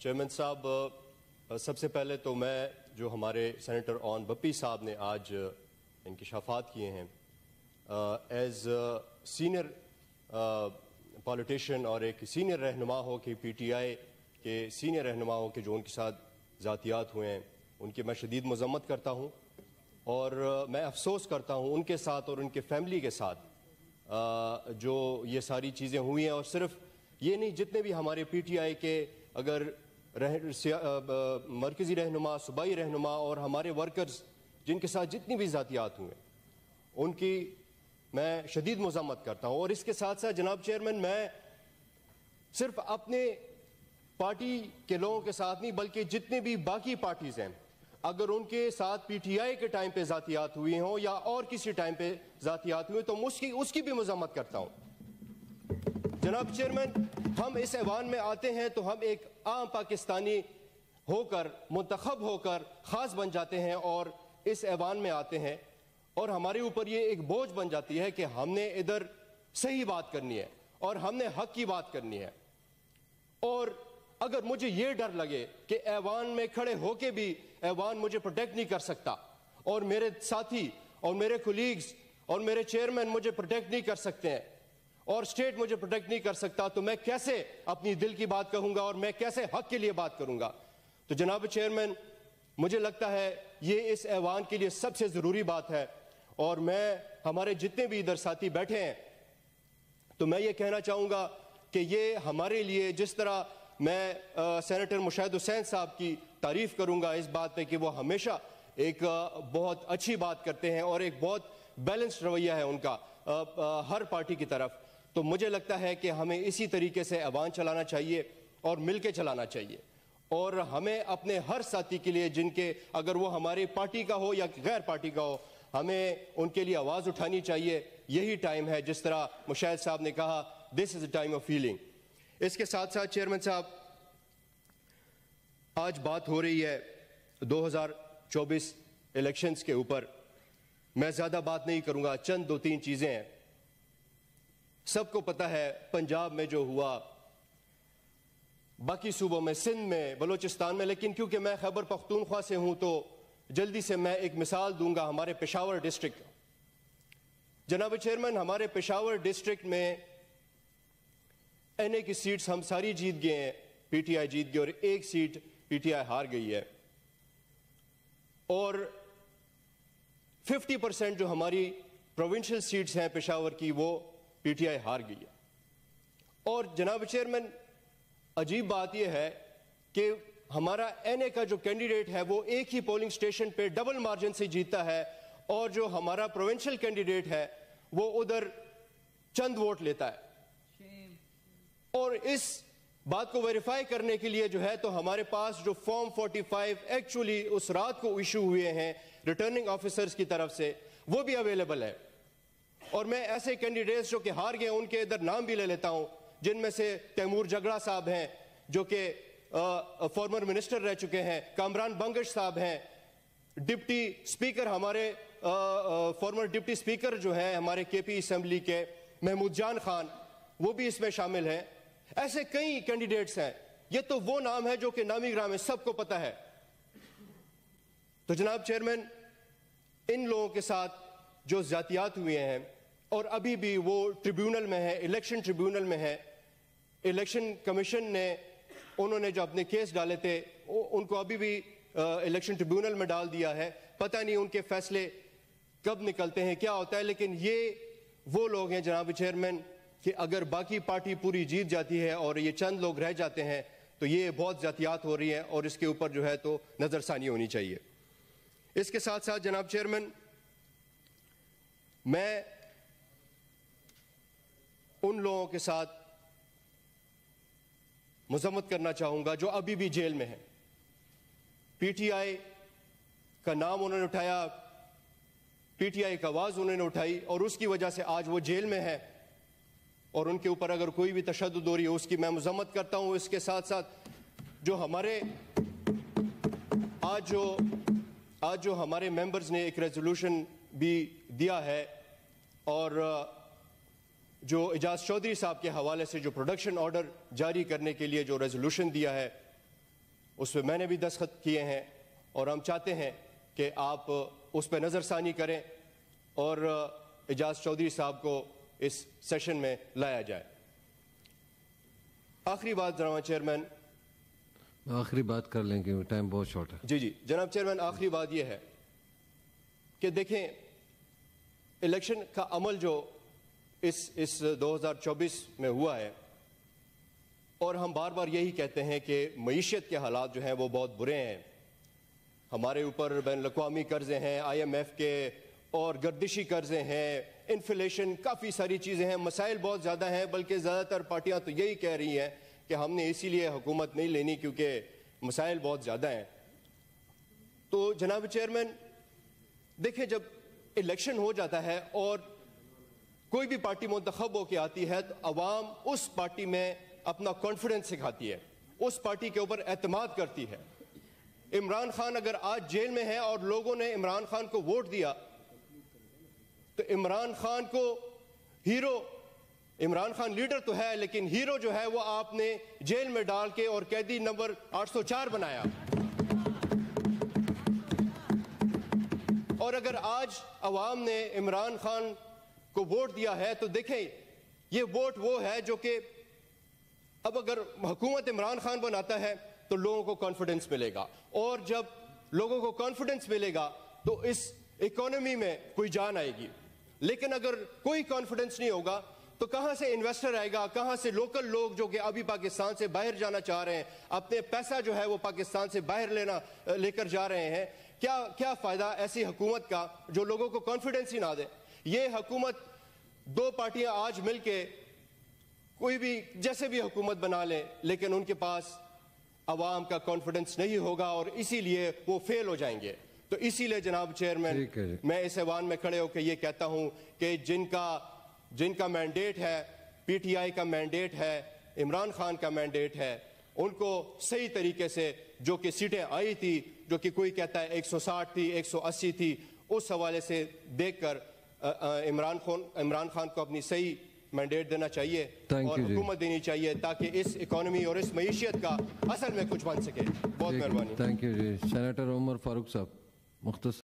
Chairman صاحب، سب سے پہلے تو میں جو ہمارے سینیٹر اون بپی صاحب نے آج انکشافات کیے ہیں، ایز سینئر پولیٹیشین اور ایک سینئر رہنما ہو کہ پی ٹی آئی کے سینئر رہنما ہو کہ جو ان کے ساتھ ذاتیات ہوئے ہیں، ان کی میں شدید مذمت کرتا ہوں اور میں افسوس کرتا ہوں ان کے ساتھ اور ان کے فیملی کے ساتھ جو یہ ساری چیزیں ہوئی ہیں۔ اور صرف یہ نہیں، جتنے بھی ہمارے پی ٹی آئی کے اگر مرکزی رہنما، صوبائی رہنما اور ہمارے ورکرز جن کے ساتھ جتنی بھی ذاتیات ہوئے ان کی میں شدید مذمت کرتا ہوں۔ اور اس کے ساتھ ساتھ جناب چیئرمین، میں صرف اپنے پارٹی کے لوگوں کے ساتھ نہیں بلکہ جتنے بھی باقی پارٹیز ہیں، اگر ان کے ساتھ پی ٹی آئی کے ٹائم پہ ذاتیات ہوئی ہوں یا اور کسی ٹائم پہ ذاتیات ہوئی تو اس کی بھی مذمت کرتا ہوں۔ جناب چیئرمین، ہم اس ایوان میں آتے ہیں تو ہم ایک عام پاکستانی ہو کر، منتخب ہو کر خاص بن جاتے ہیں اور اس ایوان میں آتے ہیں اور ہمارے اوپر یہ ایک بوجھ بن جاتی ہے کہ ہم نے ادھر صحیح بات کرنی ہے اور ہم نے حق کی بات کرنی ہے۔ اور اگر مجھے یہ ڈر لگے کہ ایوان میں کھڑے ہو کے بھی ایوان مجھے پروٹیکٹ نہیں کر سکتا اور میرے ساتھی اور میرے کولیگز اور میرے چیئرمین مجھے پروٹیکٹ نہیں کر سکتے ہیں اور اسٹیٹ مجھے پروٹیکٹ نہیں کر سکتا، تو میں کیسے اپنی دل کی بات کہوں گا اور میں کیسے حق کے لیے بات کروں گا؟ تو جناب چیئرمین، مجھے لگتا ہے یہ اس ایوان کے لیے سب سے ضروری بات ہے۔ اور میں ہمارے جتنے بھی ادھر ساتھی بیٹھے ہیں تو میں یہ کہنا چاہوں گا کہ یہ ہمارے لیے، جس طرح میں سینیٹر مشاہد حسین صاحب کی تعریف کروں گا اس بات پہ کہ وہ ہمیشہ ایک بہت اچھی بات کرتے ہیں اور ایک بہت بیلنسڈ رویہ ہے ان کا ہر پارٹی کی طرف، تو مجھے لگتا ہے کہ ہمیں اسی طریقے سے ایوان چلانا چاہیے اور مل کے چلانا چاہیے۔ اور ہمیں اپنے ہر ساتھی کے لیے، جن کے اگر وہ ہماری پارٹی کا ہو یا غیر پارٹی کا ہو، ہمیں ان کے لیے آواز اٹھانی چاہیے۔ یہی ٹائم ہے، جس طرح مشاہد صاحب نے کہا، دس از اے ٹائم آف ہیلنگ۔ اس کے ساتھ ساتھ چیئرمین صاحب، آج بات ہو رہی ہے 2024 الیکشنز کے اوپر۔ میں زیادہ بات نہیں کروں گا، چند دو تین چیزیں ہیں۔ سب کو پتہ ہے پنجاب میں جو ہوا، باقی صوبوں میں، سندھ میں، بلوچستان میں، لیکن کیونکہ میں خیبر پختونخوا سے ہوں تو جلدی سے میں ایک مثال دوں گا ہمارے پشاور ڈسٹرکٹ۔ جناب چیئرمین، ہمارے پشاور ڈسٹرکٹ میں این اے کی سیٹس ہم ساری جیت گئے ہیں، پی ٹی آئی جیت گئی اور ایک سیٹ پی ٹی آئی ہار گئی ہے، اور 50% جو ہماری پروونشل سیٹس ہیں پشاور کی وہ پی ٹی آئی ہار گئی ہے۔ اور جناب چیئرمین، عجیب بات یہ ہے کہ ہمارا این اے کا جو کینڈیڈیٹ ہے وہ ایک ہی پولنگ سٹیشن پہ ڈبل مارجن سے جیتا ہے، اور جو ہمارا پروونشل کینڈیڈیٹ ہے وہ ادھر چند ووٹ لیتا ہے۔ اور اس بات کو ویریفائی کرنے کے لیے جو ہے تو ہمارے پاس جو فارم 45 ایکچولی اس رات کو ایشو ہوئے ہیں ریٹرننگ آفیسرز کی طرف سے، وہ بھی اویلیبل ہے۔ اور میں ایسے کینڈیڈیٹس جو کہ ہار گئے ان کے ادھر نام بھی لے لیتا ہوں، جن میں سے تیمور جگڑا صاحب ہیں جو کہ فارمر منسٹر رہ چکے ہیں، کامران بنگش صاحب ہیں، ڈپٹی اسپیکر ہمارے فارمر ڈپٹی اسپیکر جو ہیں ہمارے کے پی اسمبلی کے محمود جان خان، وہ بھی اس میں شامل ہیں۔ ایسے کئی کینڈیڈیٹس ہیں، یہ تو وہ نام ہے جو کہ نامی گرام ہے، سب کو پتہ ہے۔ تو جناب چیئرمین، ان لوگوں کے ساتھ جو زیادتیات ہوئے ہیں اور ابھی بھی وہ ٹریبیونل میں ہے، الیکشن ٹریبیونل میں ہے، الیکشن کمیشن نے انہوں نے جو اپنے کیس ڈالے تھے ان کو ابھی بھی الیکشن ٹریبیونل میں ڈال دیا ہے، پتہ نہیں ان کے فیصلے کب نکلتے ہیں، کیا ہوتا ہے۔ لیکن یہ وہ لوگ ہیں جناب چیئرمین کہ اگر باقی پارٹی پوری جیت جاتی ہے اور یہ چند لوگ رہ جاتے ہیں تو یہ بہت زیادتیات ہو رہی ہیں اور اس کے اوپر جو ہے تو نظر ثانی ہونی چاہیے۔ اس کے ساتھ ساتھ جناب چیئرمین، میں ان لوگوں کے ساتھ مذمت کرنا چاہوں گا جو ابھی بھی جیل میں ہیں۔ پی ٹی آئی کا نام انہوں نے اٹھایا، پی ٹی آئی کا آواز انہوں نے اٹھائی اور اس کی وجہ سے آج وہ جیل میں ہے، اور ان کے اوپر اگر کوئی بھی تشدد ہو رہی ہے اس کی میں مذمت کرتا ہوں۔ اس کے ساتھ ساتھ جو ہمارے آج جو ہمارے ممبرز نے ایک ریزولوشن بھی دیا ہے، اور جو اعجاز چودھری صاحب کے حوالے سے جو پروڈکشن آرڈر جاری کرنے کے لیے جو ریزولوشن دیا ہے، اس پہ میں نے بھی دستخط کیے ہیں اور ہم چاہتے ہیں کہ آپ اس پہ نظر ثانی کریں اور اعجاز چودھری صاحب کو اس سیشن میں لایا جائے۔ آخری بات جناب چیئرمین، آخری بات کر لیں کہ ٹائم بہت شارٹ ہے۔ جی جناب چیئرمین، آخری بات یہ ہے کہ دیکھیں الیکشن کا عمل جو اس 2024 میں ہوا ہے، اور ہم بار بار یہی کہتے ہیں کہ معیشت کے حالات جو ہیں وہ بہت برے ہیں، ہمارے اوپر بین الاقوامی قرضے ہیں، IMF کے، اور گردشی قرضے ہیں، انفلیشن، کافی ساری چیزیں ہیں، مسائل بہت زیادہ ہیں، بلکہ زیادہ تر پارٹیاں تو یہی کہہ رہی ہیں کہ ہم نے اسی لیے حکومت نہیں لینی کیونکہ مسائل بہت زیادہ ہیں۔ تو جناب چیئرمین دیکھیں، جب الیکشن ہو جاتا ہے اور کوئی بھی پارٹی منتخب ہو کے آتی ہے تو عوام اس پارٹی میں اپنا کانفیڈنس سکھاتی ہے، اس پارٹی کے اوپر اعتماد کرتی ہے۔ عمران خان اگر آج جیل میں ہے اور لوگوں نے عمران خان کو ووٹ دیا تو عمران خان کو ہیرو، عمران خان لیڈر تو ہے لیکن ہیرو جو ہے وہ آپ نے جیل میں ڈال کے اور قیدی نمبر 804 بنایا۔ اور اگر آج عوام نے عمران خان کو ووٹ دیا ہے تو دیکھیں یہ ووٹ وہ ہے جو کہ اب اگر حکومت عمران خان بناتا ہے تو لوگوں کو کانفیڈنس ملے گا، اور جب لوگوں کو کانفیڈنس ملے گا تو اس اکانومی میں کوئی جان آئے گی۔ لیکن اگر کوئی کانفیڈنس نہیں ہوگا تو کہاں سے انویسٹر آئے گا، کہاں سے لوکل لوگ جو کہ ابھی پاکستان سے باہر جانا چاہ رہے ہیں، اپنے پیسہ جو ہے وہ پاکستان سے باہر لے کر جا رہے ہیں، کیا فائدہ ایسی حکومت کا جو لوگوں کو کانفیڈنس ہی نہ دے؟ یہ حکومت، دو پارٹیاں آج مل کے کوئی بھی جیسے بھی حکومت بنا لیں لیکن ان کے پاس عوام کا کانفیڈنس نہیں ہوگا اور اسی لیے وہ فیل ہو جائیں گے۔ تو اسی لیے جناب چیئرمین میں اس ایوان میں کھڑے ہو کے یہ کہتا ہوں کہ جن کا مینڈیٹ ہے، پی ٹی آئی کا مینڈیٹ ہے، عمران خان کا مینڈیٹ ہے، ان کو صحیح طریقے سے جو کہ سیٹیں آئی تھی، جو کہ کوئی کہتا ہے 160 تھی، 180 تھی، اس حوالے سے دیکھ کر عمران خان کو اپنی صحیح مینڈیٹ دینا چاہیے اور حکومت دینی چاہیے تاکہ اس اکانومی اور اس معیشت کا اصل میں کچھ بن سکے۔ بہت مہربانی۔ تھینک یو جی۔ سینیٹر عمر فاروق صاحب، مختصر